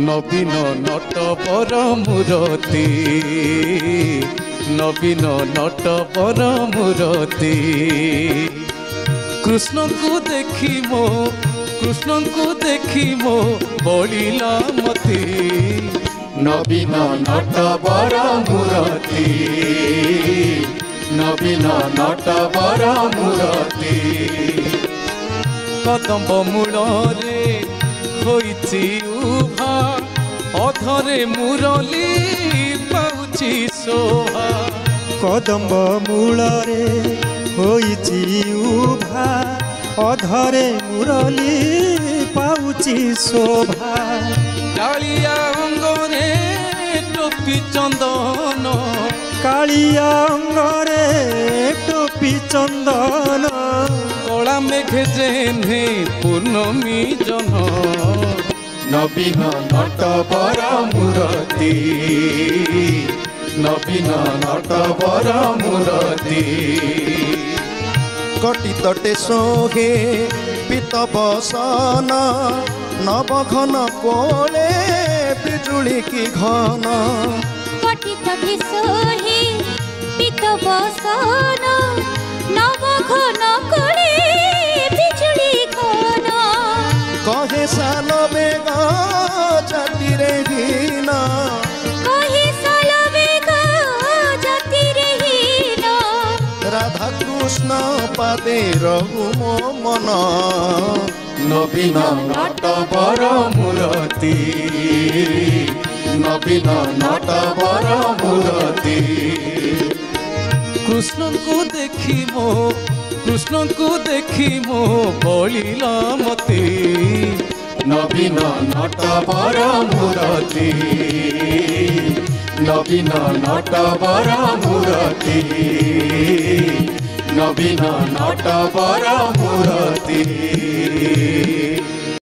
नवीन नट पर मूरति नवीन नट पर मूरति कृष्ण को देखी मो बढ़िला मती नवीन नट पर मूरति नवीन नट पर मूरति कदम्ब मूलरे होइछि उभा अधरे मुरली पाउछि शोभा कदम्ब मूलरे होइछि उभा अधरे मुरली पाउछि शोभा कालिया अंगरे टोपी चंदन कालिया अंगरे टोपी चंदन कला मेघे जेने पूर्णमी जन नवीन नट पर मूरति नवीन नट पर मूरति कटी तटे सोहे पित बसन नवघन कोले बिजुली की घन कटी तटे सोहे पित बसन नवघन कोले बिजुली घन कहे साल बेग जातिरे हीन कहे साल बेग जातिरे हीन राधा कृष्ण पादे रहु मो मन नवीन नट पर मूरति नवीन नट पर मूरति कृष्ण को देखी मो बढ़िला मती नवीन नट पर मूरति नवीन नट पर मूरति नवीन नट पर मूरति।